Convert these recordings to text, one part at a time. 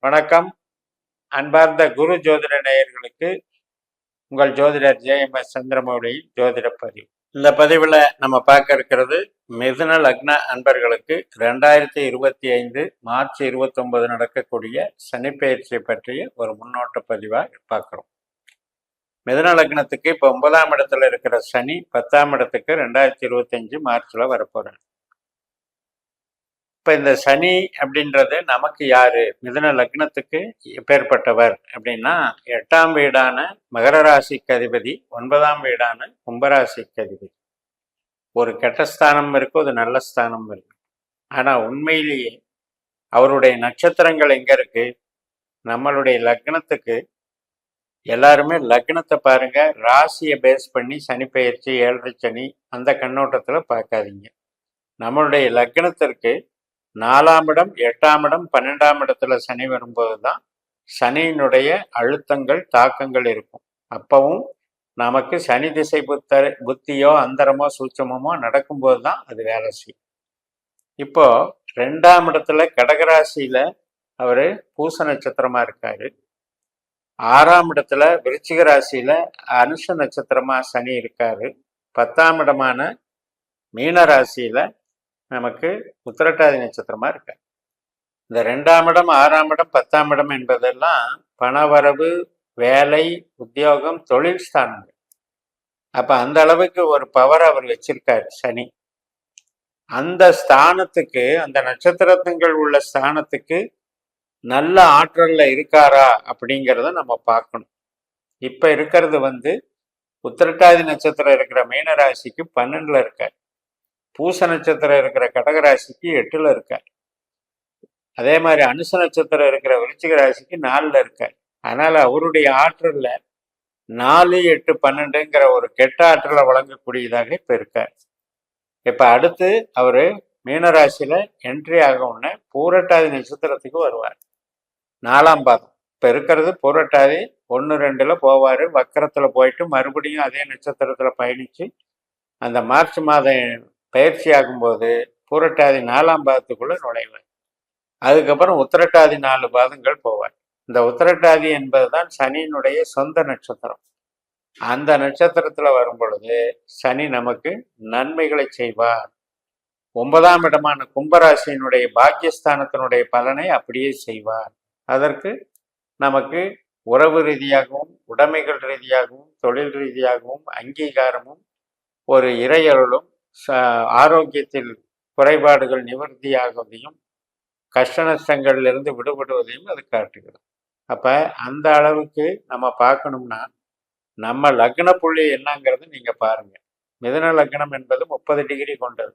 வணக்கம். அன்பார்ந்த குரு ஜோதிட நேயர்களுக்கு உங்கள் ஜோதிடர் JMS சந்திரமௌலியின் ஜோதிட பதிவு. இந்த பதிவில் நம்ம பார்க்க இருக்கிறது மிதுன லக்ன அன்பர்களுக்கு 2025 மார்ச் 29 நடக்கக்கூடிய சனிப்பெயர்ச்சியை பற்றிய ஒரு முன்னோட்ட பதிவாக பார்க்குறோம். மிதுன லக்னத்துக்கு இப்போ 9ஆம் இடத்துல இருக்கிற சனி 10ஆம் இடத்துக்கு 2025 மார்ச்ல வரப்போறாங்க. இப்போ இந்த சனி அப்படின்றது நமக்கு யாரு, மிதுன லக்னத்துக்கு எப்பேற்பட்டவர் அப்படின்னா 8ஆம் வீடான மகர ராசிக்கு அதிபதி, 9ஆம் வீடான கும்பராசிக்கு அதிபதி. ஒரு கெட்ட ஸ்தானம் இருக்கு, ஒரு நல்ல ஸ்தானம் இருக்கு. ஆனா உண்மையிலேயே அவருடைய நட்சத்திரங்கள் எங்க இருக்கு? நம்மளுடைய லக்னத்துக்கு எல்லாருமே லக்னத்தை பாருங்க, ராசியை பேஸ் பண்ணி சனி பெயர்ச்சி, 7ரை சனி அந்த கண்ணோட்டத்துல பார்க்காதீங்க. நம்மளுடைய லக்னத்திற்கு 4ஆம் இடம், 8ஆம் இடம், 12ஆம் இடத்துல சனி வரும்போது தான் சனியினுடைய அழுத்தங்கள், தாக்கங்கள் இருக்கும். அப்பவும் நமக்கு சனி திசை புத்தியோ அந்தரமோ சூட்சமோ நடக்கும்போது தான் அது வேலை செய்யும். இப்போ 2ஆம் இடத்துல கடகராசியில அவரு பூச நட்சத்திரமா இருக்காரு. 6ஆம் இடத்துல விருச்சிக ராசியில அனுஷ நட்சத்திரமா சனி இருக்காரு. 10ஆம் இடமான மீன ராசியில நமக்கு உத்திரட்டாதி நட்சத்திரமா இருக்க. இந்த 2ஆம் இடம், 6ஆம் இடம், 10ஆம் இடம் என்பதெல்லாம் பணவரவு, வேலை, உத்தியோகம், தொழில் ஸ்தானங்கள். அப்ப அந்த அளவுக்கு ஒரு பவர் அவர் வச்சிருக்காரு சனி. அந்த ஸ்தானத்துக்கு, அந்த நட்சத்திரங்கள் உள்ள ஸ்தானத்துக்கு நல்ல ஆற்றல்ல இருக்காரா அப்படிங்கிறத நம்ம பார்க்கணும். இப்ப இருக்கிறது உத்திரட்டாதி நட்சத்திரம் இருக்கிற மீனராசிக்கு 12ல இருக்கார். பூச நட்சத்திரம் இருக்கிற கடகராசிக்கு 8ல இருக்கார். அதே மாதிரி அனுச நட்சத்திரம் இருக்கிற விருச்சிக ராசிக்கு 4ல இருக்கார். அதனால அவருடைய ஆற்றல்ல 4, 8, 12ங்கிற ஒரு கெட்ட ஆற்றலை வழங்கக்கூடியதாக இப்ப இருக்கார். இப்ப அடுத்து அவரு மீனராசியில என்ட்ரி ஆக உடனே பூரட்டாதி நட்சத்திரத்துக்கு வருவார். 4ஆம் பாதம். இப்ப இருக்கிறது பூரட்டாதி 1, 2ல போவாரு. வக்கரத்துல போயிட்டு மறுபடியும் அதே நட்சத்திரத்துல பயணிச்சு அந்த மார்ச் மாதம் பயிற்சி ஆகும்போது பூரட்டாதி 4ஆம் பாதத்துக்குள்ள நுழைவார். அதுக்கப்புறம் உத்திரட்டாதி 4 பாதங்கள் போவார். இந்த உத்திரட்டாதி என்பதுதான் சனியினுடைய சொந்த நட்சத்திரம். அந்த நட்சத்திரத்துல வரும் பொழுது சனி நமக்கு நன்மைகளை செய்வார். 9ஆம் இடமான கும்பராசியினுடைய பாக்கியஸ்தானத்தினுடைய பலனை அப்படியே செய்வார். அதற்கு நமக்கு உறவு ரீதியாகவும், உடைமைகள் ரீதியாகவும், தொழில் ரீதியாகவும் அங்கீகாரமும், ஒரு இறையருளும், ஆரோக்கியத்தில் குறைபாடுகள் நிவர்த்தியாகுவதையும், கஷ்ட நஷ்டங்கள்லிருந்து விடுபடுவதையும் அது காட்டுகிறது. அப்ப அந்த அளவுக்கு நம்ம பார்க்கணும்னா நம்ம லக்ன புள்ளி என்னங்கிறது நீங்க பாருங்க. மிதுன லக்னம் என்பது 30 டிகிரி கொண்டது.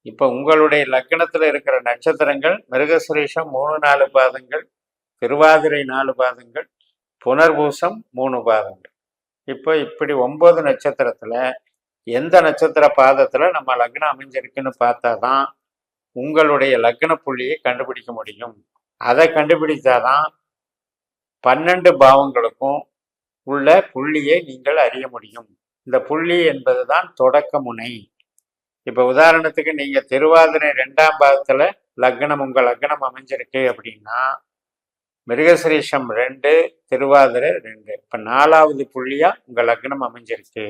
இப்ப உங்களுடைய லக்னத்துல இருக்கிற நட்சத்திரங்கள் மிருகசிரீஷம் 3, 4 பாதங்கள், திருவாதிரை 4 பாதங்கள், புனர்பூசம் 3 பாதங்கள். இப்போ இப்படி 9 நட்சத்திரத்துல எந்த நட்சத்திர பாதத்துல நம்ம லக்னம் அமைஞ்சிருக்குன்னு பார்த்தாதான் உங்களுடைய லக்ன புள்ளியை கண்டுபிடிக்க முடியும். அதை கண்டுபிடித்தாதான் 12 பாவங்களுக்கும் உள்ள புள்ளியை நீங்கள் அறிய முடியும். இந்த புள்ளி என்பதுதான் தொடக்க முனை. இப்ப உதாரணத்துக்கு நீங்க திருவாதிரை 2ஆம் பாதத்துல லக்னம், உங்க லக்னம் அமைஞ்சிருக்கு அப்படின்னா மிருகசிரீஷம் 2, திருவாதிரை 2. இப்ப 4வது புள்ளியா உங்க லக்னம் அமைஞ்சிருக்கு.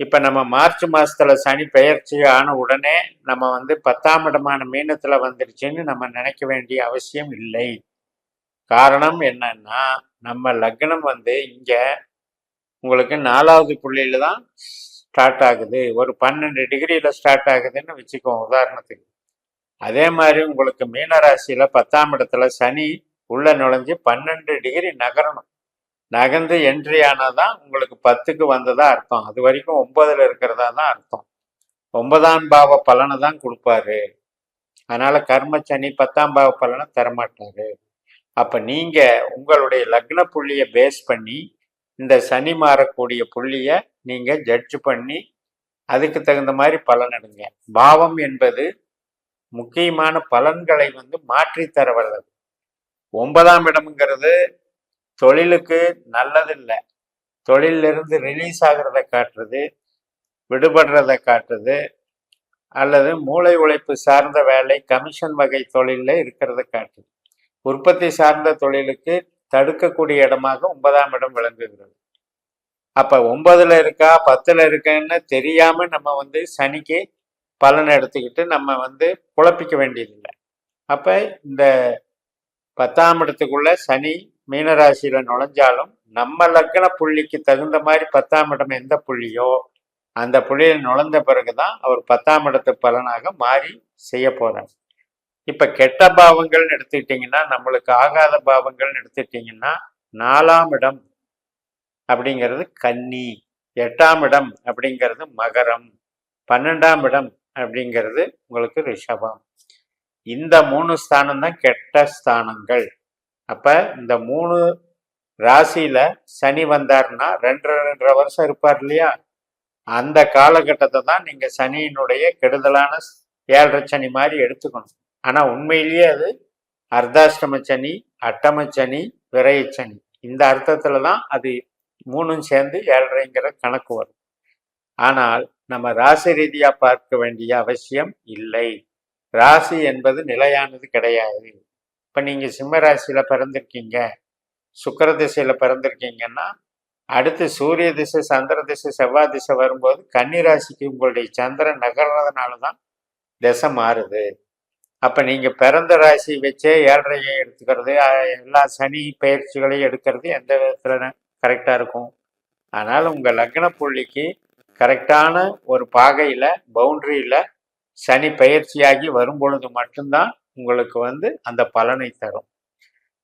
இப்ப நம்ம மார்ச் மாசத்துல சனி பெயர்ச்சி ஆன உடனே நம்ம 10ஆம் இடமான மீனத்துல வந்துருச்சுன்னு நம்ம நினைக்க வேண்டிய அவசியம் இல்லை. காரணம் என்னன்னா நம்ம லக்னம் இங்க உங்களுக்கு 4வது புள்ளியில தான் ஸ்டார்ட் ஆகுது. ஒரு 12 டிகிரியில ஸ்டார்ட் ஆகுதுன்னு வச்சுக்கோங்க உதாரணத்துக்கு. அதே மாதிரி உங்களுக்கு மீனராசியில 10ஆம் இடத்துல சனி உள்ள நுழைஞ்சு 12 டிகிரி நகரணும். நகர்ந்து என்ட்ரி ஆனாதான் உங்களுக்கு 10க்கு வந்ததா அர்த்தம். அது வரைக்கும் 9ல இருக்கிறதா தான் அர்த்தம். 9ஆம் பாவ பலனை தான் கொடுப்பாரு. அதனால கர்ம சனி 10ஆம் பாவ பலனை தரமாட்டாரு. அப்ப நீங்க உங்களுடைய லக்ன புள்ளிய பேஸ் பண்ணி இந்த சனி மாறக்கூடிய புள்ளிய நீங்க ஜட்ஜ் பண்ணி அதுக்கு தகுந்த மாதிரி பலன் எடுங்க. பாவம் என்பது முக்கியமான பலன்களை மாற்றி தர வல்லது. 9ஆம் இடம்ங்கிறது தொழிலுக்கு நல்லது இல்லை. தொழிலிருந்து ரிலீஸ் ஆகிறத காட்டுறது, விடுபடுறத காட்டுறது, அல்லது மூளை உழைப்பு சார்ந்த வேலை, கமிஷன் வகை தொழிலில் இருக்கிறத காட்டுது. உற்பத்தி சார்ந்த தொழிலுக்கு தடுக்கக்கூடிய இடமாக 9ஆம் இடம் விளங்குகிறது. அப்ப 9ல இருக்கா 10ல இருக்குன்னு தெரியாம நம்ம வந்து சனிக்கு பலனை எடுத்துக்கிட்டு நம்ம வந்து குழப்பிக்க வேண்டியதில்லை. அப்ப இந்த 10ஆம் இடத்துக்குள்ள சனி மீனராசியில நுழைஞ்சாலும் நம்ம லக்ன புள்ளிக்கு தகுந்த மாதிரி 10ஆம் இடம் எந்த புள்ளியோ அந்த புள்ளியில் நுழைந்த பிறகுதான் அவர் 10ஆம் இடத்து பலனாக மாறி செய்ய போறார். இப்ப கெட்ட பாவங்கள்னு எடுத்துக்கிட்டீங்கன்னா, நம்மளுக்கு ஆகாத பாவங்கள்னு எடுத்துக்கிட்டீங்கன்னா, 4ஆம் இடம் அப்படிங்கிறது கன்னி, 8ஆம் இடம் அப்படிங்கிறது மகரம், 12ஆம் இடம் அப்படிங்கிறது உங்களுக்கு ரிஷபம். இந்த 3 ஸ்தானம் தான் கெட்ட ஸ்தானங்கள். அப்ப இந்த 3 ராசியில சனி வந்தார்னா 2.5 வருஷம் இருப்பார் இல்லையா, அந்த காலகட்டத்தை தான் நீங்க சனியினுடைய கெடுதலான 7.5 சனி மாதிரி எடுத்துக்கணும். ஆனா உண்மையிலேயே அது அர்த்தாஷ்டம சனி, அட்டம சனி, விரய சனி, இந்த அர்த்தத்துல தான் அது 3ம் சேர்ந்து 7.5ங்கிற கணக்கு வரும். ஆனால் நம்ம ராசி ரீதியா பார்க்க வேண்டிய அவசியம் இல்லை. ராசி என்பது நிலையானது கிடையாது. இப்ப நீங்க சிம்ம ராசியில பிறந்திருக்கீங்க, சுக்கிர திசையில பிறந்திருக்கீங்கன்னா, அடுத்து சூரிய திசை, சந்திர திசை, செவ்வாய் திசை வரும்போது கன்னி ராசிக்கு உங்களுடைய சந்திரன் நகர்றதுனாலதான் திசை மாறுது. அப்ப நீங்க பிறந்த ராசி வச்சே 7.5 எடுத்துக்கிறது, எல்லா சனி பயிற்சிகளையும் எடுக்கிறது எந்த விதத்துல கரெக்டா இருக்கும்? அதனால உங்க லக்ன புள்ளிக்கு கரெக்டான ஒரு பாகையில பவுண்டரியில சனி பயிற்சியாகி வரும் பொழுது மட்டும்தான் உங்களுக்கு வந்து அந்த பலனை தரும்.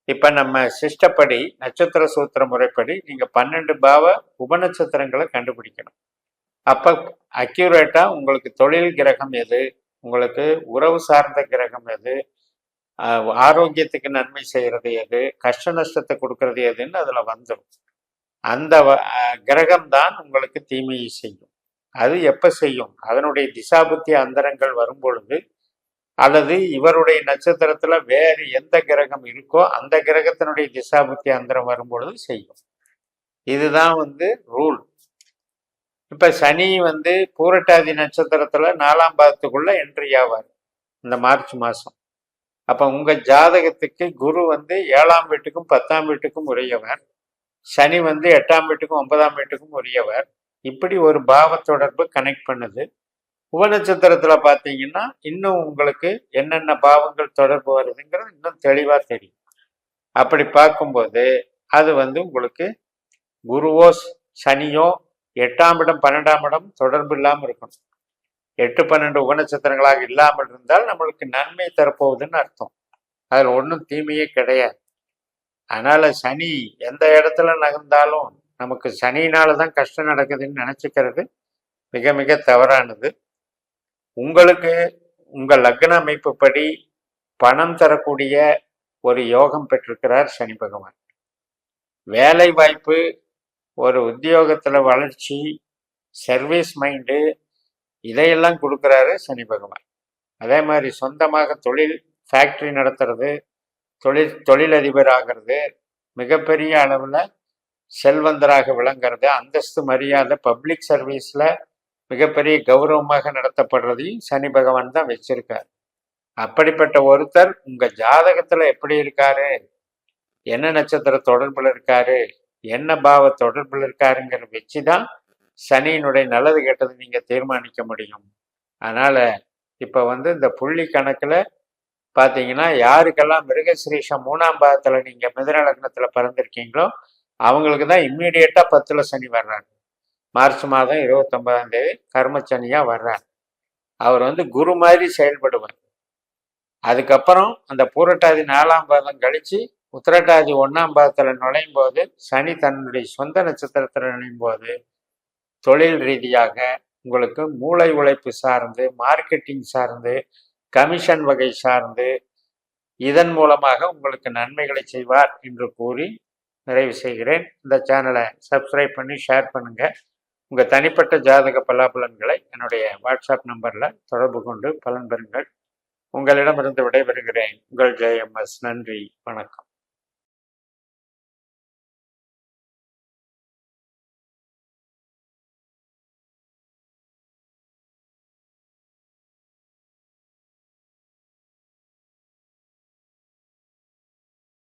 இப்ப நம்ம சிஷ்டப்படி நட்சத்திர சூத்திர முறைப்படி நீங்க 12 பாவ உபநட்சத்திரங்களை கண்டுபிடிக்கணும். அப்ப அக்யூரேட்டா உங்களுக்கு தொழில் கிரகம் எது, உங்களுக்கு உறவு சார்ந்த கிரகம் எது, ஆரோக்கியத்துக்கு நன்மை செய்யறது எது, கஷ்ட நஷ்டத்தை கொடுக்கறது எதுன்னு அதுல வந்துடும். அந்த கிரகம் தான் உங்களுக்கு தீமையை செய்யும். அது எப்ப செய்யும்? அதனுடைய திசாபுத்தி அந்தரங்கள் வரும் பொழுது, அல்லது இவருடைய நட்சத்திரத்துல வேறு எந்த கிரகம் இருக்கோ அந்த கிரகத்தினுடைய திசாபுத்தி அந்தரம் வரும் பொழுது செய்யும். இதுதான் வந்து ரூல். இப்ப சனி வந்து பூரட்டாதி நட்சத்திரத்துல 4ஆம் பாதத்துக்குள்ள என்ட்ரி ஆவார் இந்த மார்ச் மாசம். அப்ப உங்க ஜாதகத்துக்கு குரு வந்து 7ஆம் வீட்டுக்கும் 10ஆம் வீட்டுக்கும் உரியவர், சனி வந்து 8ஆம் வீட்டுக்கும் 9ஆம் வீட்டுக்கும் உரியவர். இப்படி ஒரு பாவ தொடர்பு கனெக்ட் பண்ணுது. உபநட்சத்திரத்துல பாத்தீங்கன்னா இன்னும் உங்களுக்கு என்னென்ன பாவங்கள் தொடர்பு வருதுங்கிறது இன்னும் தெளிவா தெரியும். அப்படி பார்க்கும்போது அது வந்து உங்களுக்கு குருவோ சனியோ 8ஆம் இடம் 12ஆம் இடம் தொடர்பு இல்லாமல் இருக்கணும். 8, 12 உபநட்சத்திரங்களாக இல்லாமல் இருந்தால் நம்மளுக்கு நன்மை தரப்போகுதுன்னு அர்த்தம். அதுல ஒன்றும் தீமையே கிடையாது. அதனால சனி எந்த இடத்துல நகர்ந்தாலும் நமக்கு சனியினாலதான் கஷ்டம் நடக்குதுன்னு நினைச்சுக்கிறது மிக மிக தவறானது. உங்களுக்கு உங்க லக்ன அமைப்பு படி பணம் தரக்கூடிய ஒரு யோகம் பெற்றிருக்கிறார் சனி பகவான். வேலை வாய்ப்பு, ஒரு உத்தியோகத்துல வளர்ச்சி, சர்வீஸ் மைண்டு, இதையெல்லாம் கொடுக்குறாரு சனி பகவான். அதே மாதிரி சொந்தமாக தொழில் ஃபேக்டரி நடத்துறது, தொழிலதிபர் ஆகிறது, மிகப்பெரிய அளவில் செல்வந்தராக விளங்குறது, அந்தஸ்து மரியாதை பப்ளிக் சர்வீஸ்ல மிகப்பெரிய கௌரவமாக நடத்தப்படுறதையும் சனி பகவான் தான் வச்சிருக்காரு. அப்படிப்பட்ட ஒருத்தர் உங்க ஜாதகத்துல எப்படி இருக்காரு, என்ன நட்சத்திர தொடர்புல இருக்காரு, என்ன பாவ தொடர்புல இருக்காருங்கிற வச்சுதான் சனியினுடைய நல்லது கெட்டது நீங்க தீர்மானிக்க முடியும். அதனால இப்ப வந்து இந்த புள்ளி கணக்குல பாத்தீங்கன்னா யாருக்கெல்லாம் மிருகசிரீஷம் 3ஆம் பாவத்துல நீங்க மிதுன லக்னத்துல பிறந்திருக்கீங்களோ அவங்களுக்கு தான் இம்மீடியட்டா 10ல சனி வர்றாரு. மார்ச் மாதம் 29ஆம் தேதி கர்மச்சனியா வர்றார். அவர் வந்து குரு மாதிரி செயல்படுவார். அதுக்கப்புறம் அந்த பூரட்டாதி 4ஆம் பாதம் கழிச்சு உத்திரட்டாதி 1ஆம் பாதத்துல நுழையும் போது சனி தன்னுடைய சொந்த நட்சத்திரத்துல நுழையும் போது தொழில் ரீதியாக உங்களுக்கு மூளை உழைப்பு சார்ந்து, மார்க்கெட்டிங் சார்ந்து, கமிஷன் வகை சார்ந்து, இதன் மூலமாக உங்களுக்கு நன்மைகளை செய்வார் என்று கூறி நிறைவு செய்கிறேன். இந்த சேனலை சப்ஸ்கிரைப் பண்ணி ஷேர் பண்ணுங்க. உங்க தனிப்பட்ட ஜாதக பலாபலன்களை என்னுடைய வாட்ஸ்அப் நம்பர்ல தொடர்பு கொண்டு பலன் பெறுங்கள். உங்களிடமிருந்து விடைபெறுகிறேன். உங்கள் JMS. நன்றி, வணக்கம்.